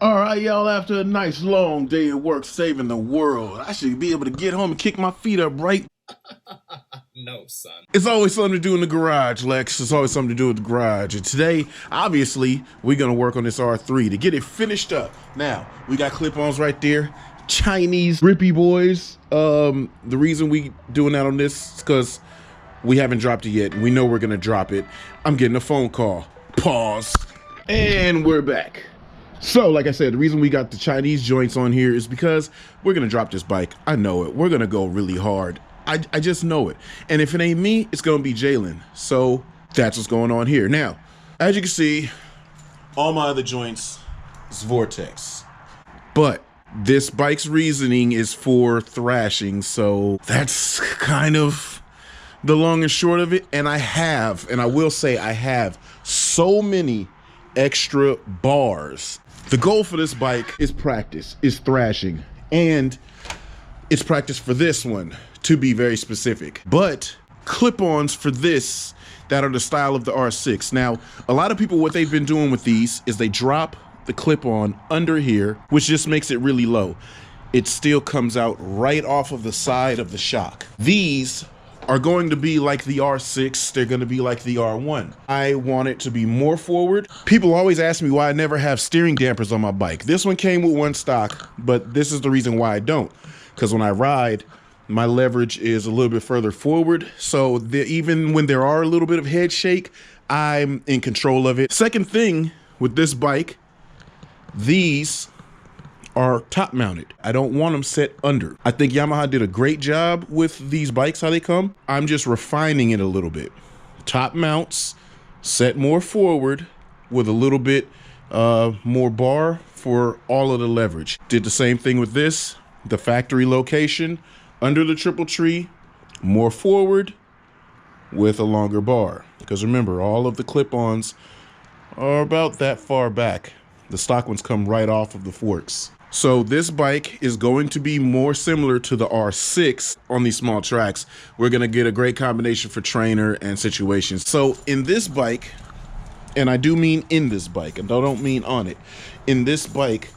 All right, y'all, after a nice long day at work saving the world, I should be able to get home and kick my feet up, right? No, son. It's always something to do in the garage, Lex. It's always something to do in the garage. And today, obviously, we're going to work on this R3 to get it finished up. Now, we got clip-ons right there. Chinese grippy boys. The reason we doing that on this is because we haven't dropped it yet. We know we're going to drop it. I'm getting a phone call. Pause. And we're back. So, like I said, the reason we got the Chinese joints on here is because we're going to drop this bike. I know it. We're going to go really hard. I just know it. And if it ain't me, it's going to be Jalen. So that's what's going on here. Now, as you can see, all my other joints is Vortex. But this bike's reasoning is for thrashing. So that's kind of the long and short of it. And I will say I have so many extra bars. The goal for this bike is practice, is thrashing, and it's practice for this one, to be very specific. But clip-ons for this that are the style of the R6. Now, a lot of people, what they've been doing with these is they drop the clip-on under here, which just makes it really low. It still comes out right off of the side of the shock. These are going to be like the R6, they're gonna be like the R1. I want it to be more forward. People always ask me why I never have steering dampers on my bike. This one came with one stock, but this is the reason why I don't. Because when I ride, my leverage is a little bit further forward. So even when there are a little bit of head shake, I'm in control of it. Second thing with this bike, these are top mounted. I don't want them set under. I think Yamaha did a great job with these bikes, how they come. I'm just refining it a little bit. Top mounts, set more forward with a little bit more bar for all of the leverage. Did the same thing with this, the factory location, under the triple tree, more forward with a longer bar. Because remember, all of the clip-ons are about that far back. The stock ones come right off of the forks. So this bike is going to be more similar to the R6 on these small tracks. We're gonna get a great combination for trainer and situations. So in this bike, and I do mean in this bike, and I don't mean on it, in this bike,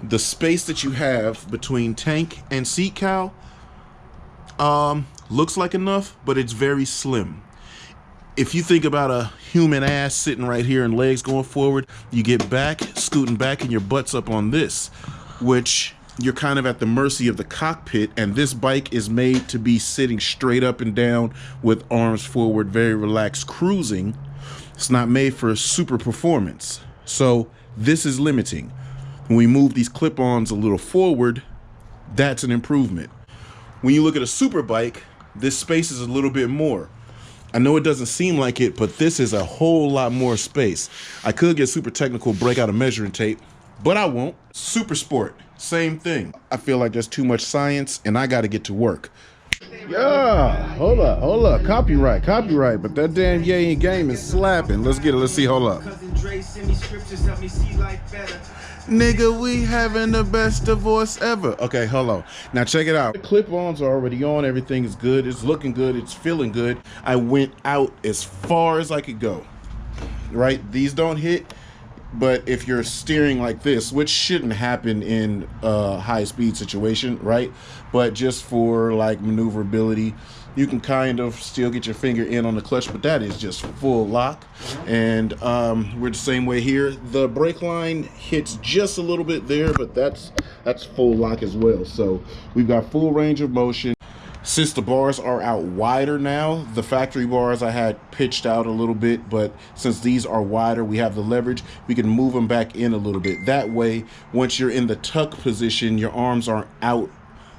the space that you have between tank and seat cowl looks like enough, but it's very slim. If you think about a human ass sitting right here and legs going forward, you get back, scooting back, and your butt's up on this, which you're kind of at the mercy of the cockpit, and this bike is made to be sitting straight up and down with arms forward, very relaxed cruising. It's not made for super performance. So this is limiting. When we move these clip-ons a little forward, that's an improvement. When you look at a super bike, this space is a little bit more. I know it doesn't seem like it, but this is a whole lot more space. I could get super technical, break out a measuring tape, but I won't. Super sport, same thing. I feel like there's too much science and I gotta get to work. Yeah, hold up, copyright, but that damn yay game is slapping. Let's get it, let's see, hold up. Nigga, we having the best divorce ever. Okay, hold on. Now check it out. The clip-ons are already on, everything is good, it's looking good, it's feeling good. I went out as far as I could go, right? These don't hit. But if you're steering like this, which shouldn't happen in a high speed situation, right? But just for like maneuverability, you can kind of still get your finger in on the clutch, but that is just full lock. And we're the same way here. The brake line hits just a little bit there, but that's full lock as well. So we've got full range of motion. Since the bars are out wider now, the factory bars I had pitched out a little bit, but since these are wider, we have the leverage, we can move them back in a little bit. That way, once you're in the tuck position, your arms aren't out,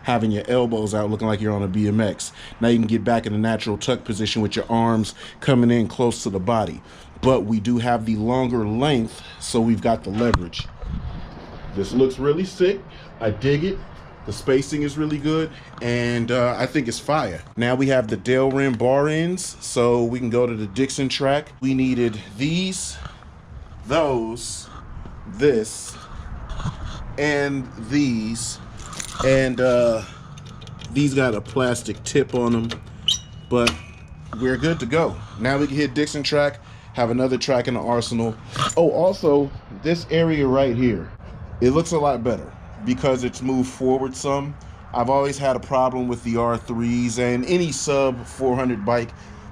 having your elbows out, looking like you're on a BMX. Now you can get back in the natural tuck position with your arms coming in close to the body. But we do have the longer length, so we've got the leverage. This looks really sick. I dig it. The spacing is really good, and I think it's fire. Now we have the Dale Rim bar ends, so we can go to the Dixon track. We needed these, those, this, and these. And these got a plastic tip on them, but we're good to go. Now we can hit Dixon track, have another track in the arsenal. Oh, also, this area right here, It looks a lot better because it's moved forward some. I've always had a problem with the R3s and any sub 400 bike.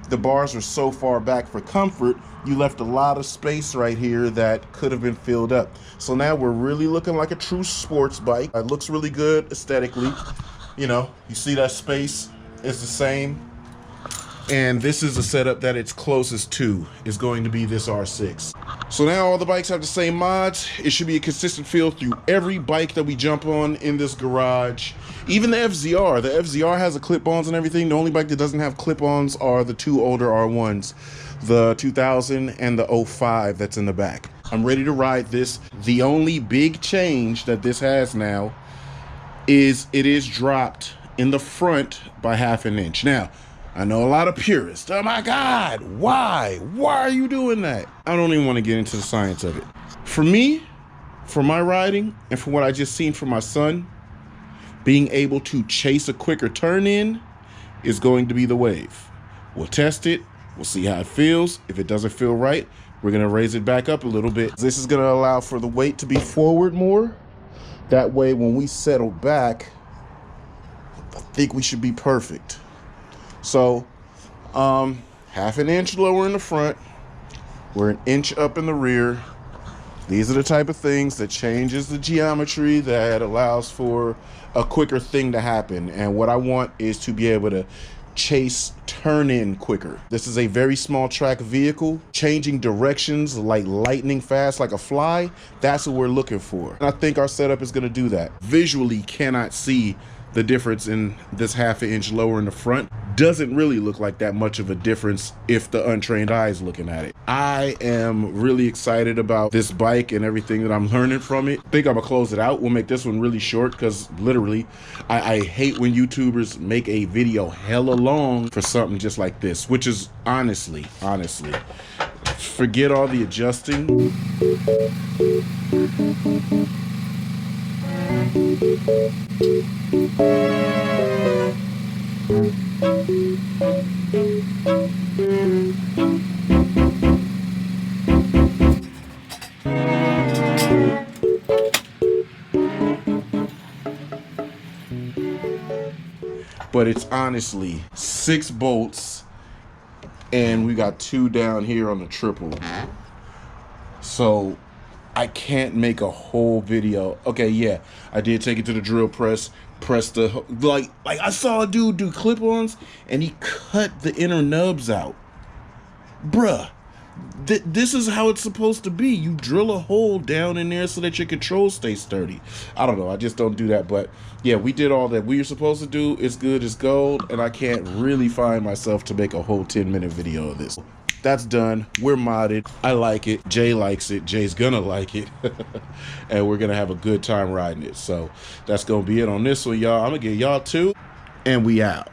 The bars are so far back for comfort, you left a lot of space right here that could have been filled up. So now we're really looking like a true sports bike. It looks really good aesthetically. You know, you see that space is the same. And this is the setup that it's closest to, is going to be this R6. So now all the bikes have the same mods. It should be a consistent feel through every bike that we jump on in this garage. Even the FZR. The FZR has the clip-ons and everything. The only bike that doesn't have clip-ons are the two older R1s, the 2000 and the 05 that's in the back. I'm ready to ride this. The only big change that this has now is it is dropped in the front by ½ an inch. Now, I know a lot of purists. Oh my God, why? Why are you doing that? I don't even want to get into the science of it. For me, for my riding, and for what I just seen from my son, being able to chase a quicker turn in is going to be the wave. We'll test it. We'll see how it feels. If it doesn't feel right, we're going to raise it back up a little bit. This is going to allow for the weight to be forward more. That way, when we settle back, I think we should be perfect. So, ½ an inch lower in the front, we're an inch up in the rear. These are the type of things that changes the geometry, that allows for a quicker thing to happen. And what I want is to be able to chase turn in quicker. This is a very small track vehicle, changing directions like lightning fast, like a fly. That's what we're looking for. And I think our setup is going to do that. Visually cannot see the difference in this ½ an inch lower in the front. Doesn't really look like that much of a difference if the untrained eye is looking at it. I am really excited about this bike and everything that I'm learning from it. I think I'm gonna close it out. We'll make this one really short because literally I hate when YouTubers make a video hella long for something just like this, which is honestly, forget all the adjusting. But it's honestly 6 bolts and we got 2 down here on the triple. So I can't make a whole video. Okay, yeah, I did take it to the drill press, press the, like I saw a dude do clip-ons and he cut the inner nubs out. Bruh, this is how it's supposed to be. You drill a hole down in there so that your controls stay sturdy. I don't know, I just don't do that. But yeah, we did all that we were supposed to do. It's good as gold, and I can't really find myself to make a whole 10-minute video of this. That's done. We're modded. I like it. Jay likes it. Jay's gonna like it. And we're gonna have a good time riding it. So that's gonna be it on this one, y'all. I'm gonna get y'all 2, and we out.